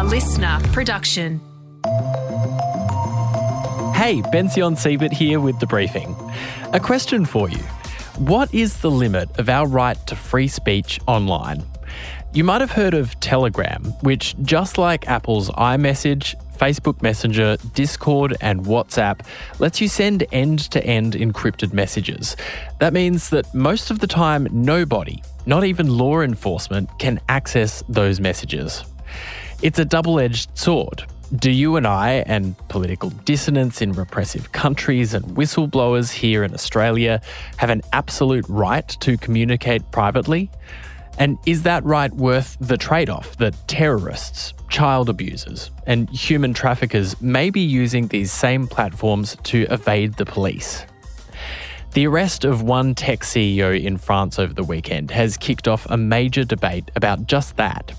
listener production. Hey, Benzion Siebert here with The Briefing. A question for you. What is the limit of our right to free speech online? You might have heard of Telegram, which, just like Apple's iMessage, Facebook Messenger, Discord and WhatsApp, lets you send end-to-end encrypted messages. That means that most of the time, nobody, not even law enforcement, can access those messages. It's a double-edged sword. Do you and I, and political dissidents in repressive countries and whistleblowers here in Australia, have an absolute right to communicate privately? And is that right worth the trade-off that terrorists, child abusers, and human traffickers may be using these same platforms to evade the police? The arrest of one tech CEO in France over the weekend has kicked off a major debate about just that.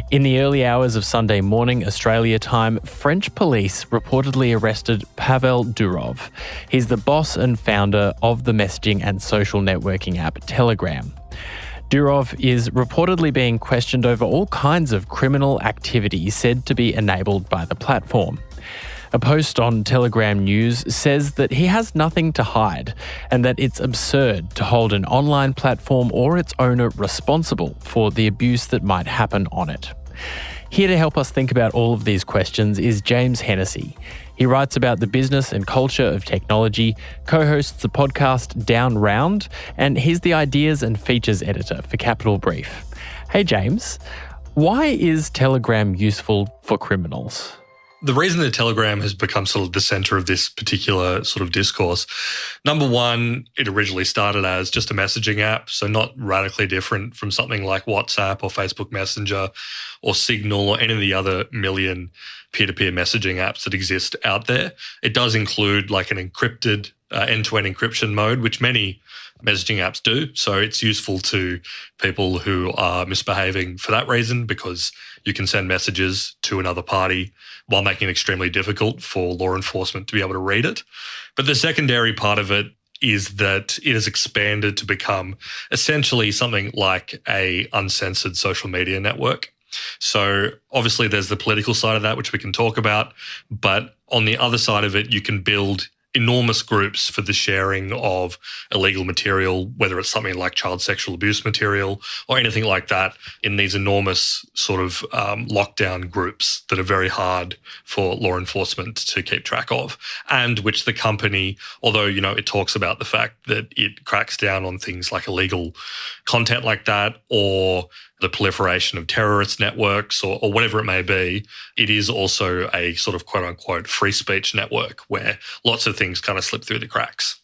In the early hours of Sunday morning, Australia time, French police reportedly arrested Pavel Durov. He's the boss and founder of the messaging and social networking app Telegram. Durov is reportedly being questioned over all kinds of criminal activity said to be enabled by the platform. A post on Telegram News says that he has nothing to hide and that it's absurd to hold an online platform or its owner responsible for the abuse that might happen on it. Here to help us think about all of these questions is James Hennessy. He writes about the business and culture of technology, co-hosts the podcast Down Round, and he's the ideas and features editor for Capital Brief. Hey James, why is Telegram useful for criminals? The reason that Telegram has become sort of the center of this particular sort of discourse, number one, it originally started as just a messaging app, so not radically different from something like WhatsApp or Facebook Messenger or Signal or any of the other million peer-to-peer messaging apps that exist out there. It does include like an encrypted end-to-end encryption mode, which many messaging apps do. So it's useful to people who are misbehaving for that reason, because you can send messages to another party while making it extremely difficult for law enforcement to be able to read it. But the secondary part of it is that it has expanded to become essentially something like a uncensored social media network. So obviously there's the political side of that, which we can talk about, but on the other side of it, you can build enormous groups for the sharing of illegal material, whether it's something like child sexual abuse material or anything like that, in these enormous sort of lockdown groups that are very hard for law enforcement to keep track of, and which the company, although, you know, it talks about the fact that it cracks down on things like illegal content like that or the proliferation of terrorist networks or whatever it may be, it is also a sort of quote-unquote free speech network where lots of things kind of slip through the cracks.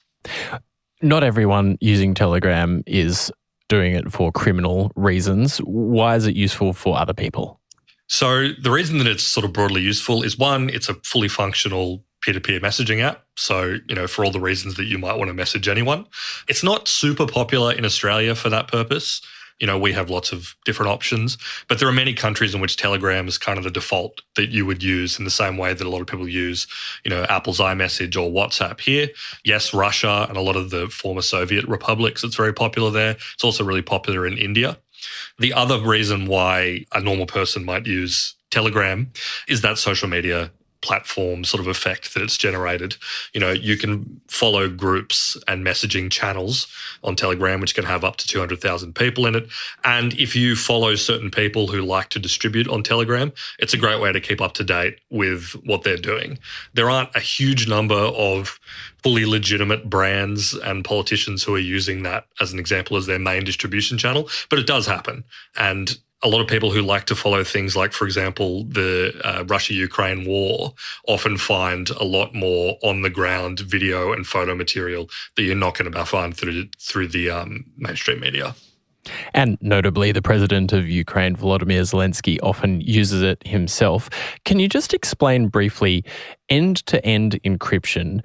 Not everyone using Telegram is doing it for criminal reasons. Why is it useful for other people? So the reason that it's sort of broadly useful is, one, it's a fully functional peer-to-peer messaging app. So, you know, for all the reasons that you might want to message anyone. It's not super popular in Australia for that purpose. You know, we have lots of different options, but there are many countries in which Telegram is kind of the default that you would use in the same way that a lot of people use, you know, Apple's iMessage or WhatsApp here. Yes, Russia and a lot of the former Soviet republics, it's very popular there. It's also really popular in India. The other reason why a normal person might use Telegram is that social media platform sort of effect that it's generated. You know, you can follow groups and messaging channels on Telegram, which can have up to 200,000 people in it. And if you follow certain people who like to distribute on Telegram, it's a great way to keep up to date with what they're doing. There aren't a huge number of fully legitimate brands and politicians who are using that as an example as their main distribution channel, but it does happen. And a lot of people who like to follow things like, for example, the Russia-Ukraine war often find a lot more on-the-ground video and photo material that you're not going to find through the mainstream media. And notably, the president of Ukraine, Volodymyr Zelensky, often uses it himself. Can you just explain briefly end-to-end encryption?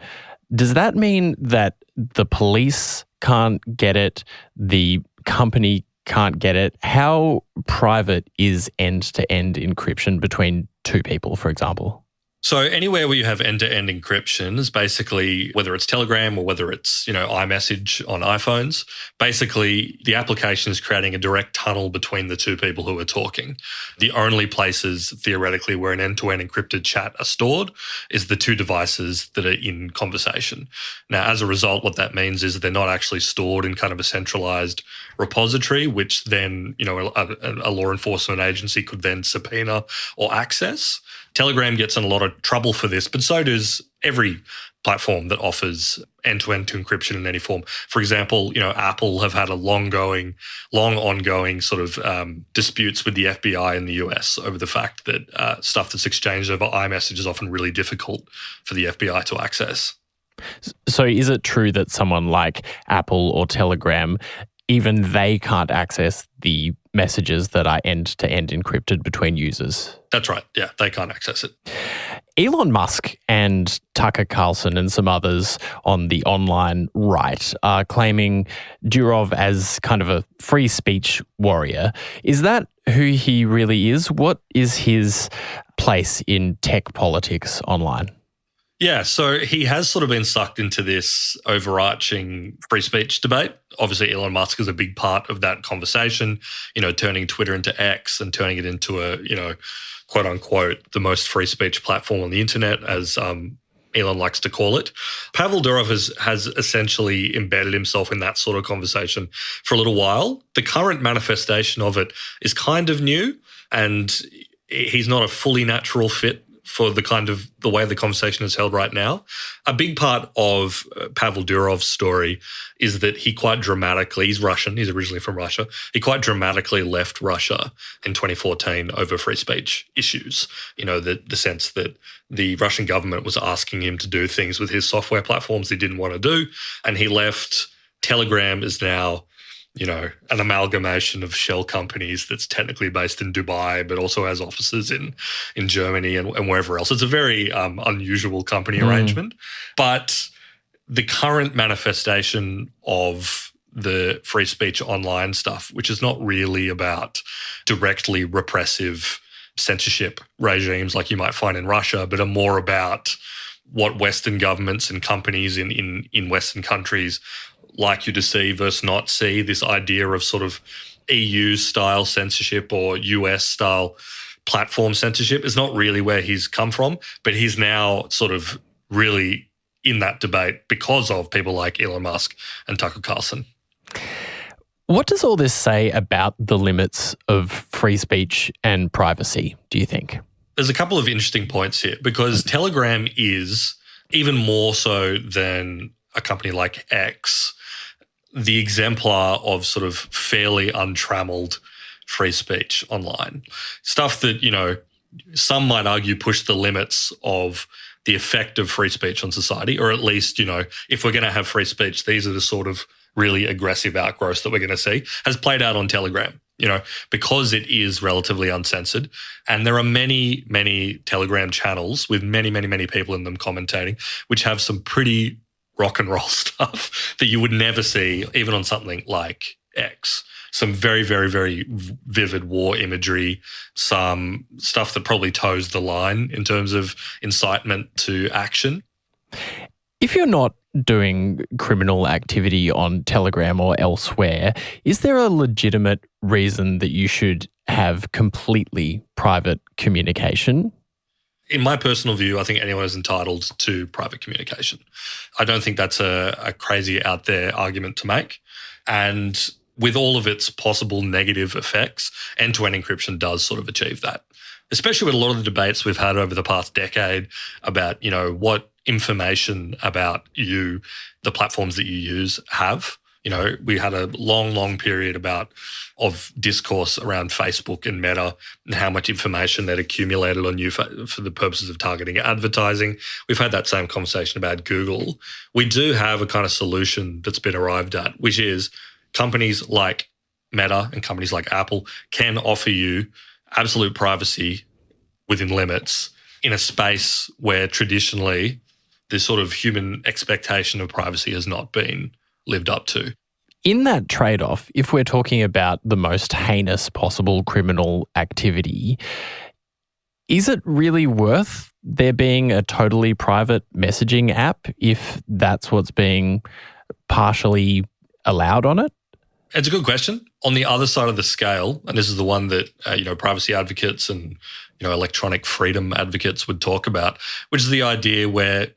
Does that mean that the police can't get it, the company can't get it? How private is end-to-end encryption between two people, for example? So anywhere where you have end-to-end encryption is basically, whether it's Telegram or whether it's, iMessage on iPhones, basically the application is creating a direct tunnel between the two people who are talking. The only places theoretically where an end-to-end encrypted chat are stored is the two devices that are in conversation. Now, as a result, what that means is they're not actually stored in kind of a centralized repository, which then, a law enforcement agency could then subpoena or access. Telegram gets in a lot of trouble for this, but so does every platform that offers end-to-end encryption in any form. For example, Apple have had long ongoing sort of disputes with the FBI in the US over the fact that stuff that's exchanged over iMessage is often really difficult for the FBI to access. So is it true that someone like Apple or Telegram, even they can't access the messages that are end-to-end encrypted between users? That's right. Yeah, they can't access it. Elon Musk and Tucker Carlson and some others on the online right are claiming Durov as kind of a free speech warrior. Is that who he really is? What is his place in tech politics online? Yeah, so he has sort of been sucked into this overarching free speech debate. Obviously, Elon Musk is a big part of that conversation, turning Twitter into X and turning it into a, quote unquote, the most free speech platform on the internet, as Elon likes to call it. Pavel Durov has essentially embedded himself in that sort of conversation for a little while. The current manifestation of it is kind of new, and he's not a fully natural fit for the way the conversation is held right now. A big part of Pavel Durov's story is that he quite dramatically, he's Russian, he's originally from Russia, he quite dramatically left Russia in 2014 over free speech issues. The sense that the Russian government was asking him to do things with his software platforms he didn't want to do, and he left. Telegram is now an amalgamation of shell companies that's technically based in Dubai, but also has offices in Germany and wherever else. It's a very unusual company arrangement. But the current manifestation of the free speech online stuff, which is not really about directly repressive censorship regimes like you might find in Russia, but are more about what Western governments and companies in Western countries like you to see versus not see, this idea of sort of EU-style censorship or US-style platform censorship is not really where he's come from, but he's now sort of really in that debate because of people like Elon Musk and Tucker Carlson. What does all this say about the limits of free speech and privacy, do you think? There's a couple of interesting points here because Telegram is, even more so than a company like X, the exemplar of sort of fairly untrammeled free speech online. Stuff that, some might argue push the limits of the effect of free speech on society, or at least, if we're going to have free speech, these are the sort of really aggressive outgrowths that we're going to see, has played out on Telegram, because it is relatively uncensored. And there are many, many Telegram channels with many, many, many people in them commentating, which have some pretty rock and roll stuff that you would never see even on something like X. Some very, very, very vivid war imagery, some stuff that probably toes the line in terms of incitement to action. If you're not doing criminal activity on Telegram or elsewhere, is there a legitimate reason that you should have completely private communication? In my personal view, I think anyone is entitled to private communication. I don't think that's a crazy out there argument to make. And with all of its possible negative effects, end-to-end encryption does sort of achieve that, especially with a lot of the debates we've had over the past decade about, what information about you, the platforms that you use have. We had a long, long period of discourse around Facebook and Meta and how much information they'd accumulated on you for the purposes of targeting advertising. We've had that same conversation about Google. We do have a kind of solution that's been arrived at, which is companies like Meta and companies like Apple can offer you absolute privacy within limits in a space where traditionally this sort of human expectation of privacy has not been lived up to. In that trade-off, if we're talking about the most heinous possible criminal activity, Is it really worth there being a totally private messaging app if that's what's being partially allowed on it? It's a good question. On the other side of the scale, and this is the one that privacy advocates and electronic freedom advocates would talk about, which is the idea where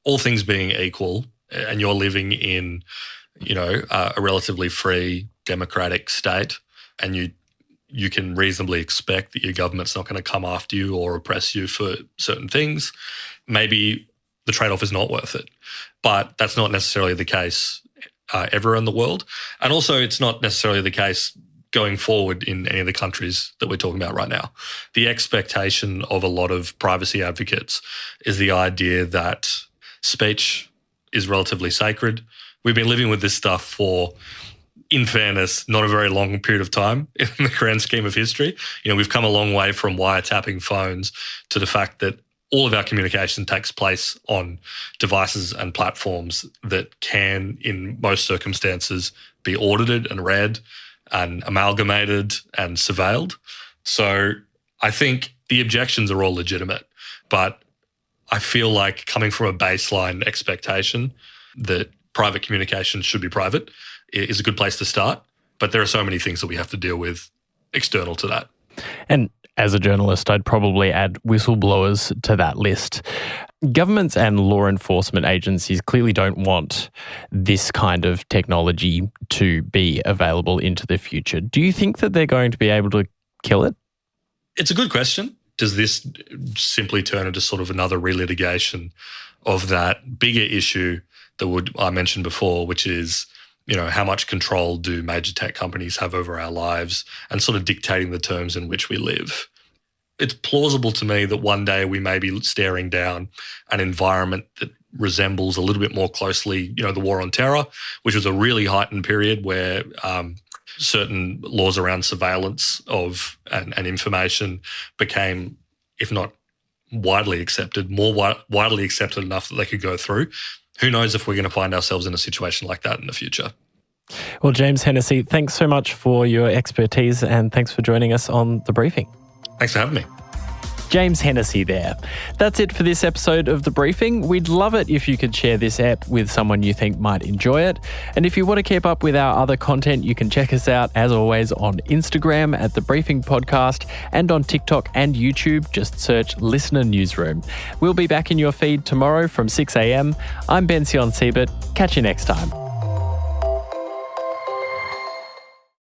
all things being equal, and you're living in a relatively free democratic state, and you can reasonably expect that your government's not going to come after you or oppress you for certain things. Maybe the trade-off is not worth it, but that's not necessarily the case everywhere in the world. And also it's not necessarily the case going forward in any of the countries that we're talking about right now. The expectation of a lot of privacy advocates is the idea that speech is relatively sacred. We've been living with this stuff for, in fairness, not a very long period of time in the grand scheme of history. We've come a long way from wiretapping phones to the fact that all of our communication takes place on devices and platforms that can, in most circumstances, be audited and read and amalgamated and surveilled. So I think the objections are all legitimate, but I feel like coming from a baseline expectation that private communication should be private is a good place to start. But there are so many things that we have to deal with external to that. And as a journalist, I'd probably add whistleblowers to that list. Governments and law enforcement agencies clearly don't want this kind of technology to be available into the future. Do you think that they're going to be able to kill it? It's a good question. Does this simply turn into sort of another relitigation of that bigger issue that I mentioned before, which is how much control do major tech companies have over our lives and sort of dictating the terms in which we live? It's plausible to me that one day we may be staring down an environment that resembles a little bit more closely, the war on terror, which was a really heightened period where certain laws around surveillance of and information became, if not widely accepted, more widely accepted enough that they could go through. Who knows if we're going to find ourselves in a situation like that in the future. Well, James Hennessy, thanks so much for your expertise and thanks for joining us on The Briefing. Thanks for having me. James Hennessy there. That's it for this episode of The Briefing. We'd love it if you could share this app with someone you think might enjoy it. And if you want to keep up with our other content, you can check us out, as always, on Instagram at The Briefing Podcast and on TikTok and YouTube. Just search Listener Newsroom. We'll be back in your feed tomorrow from 6 a.m. I'm Ben Sion Siebert. Catch you next time.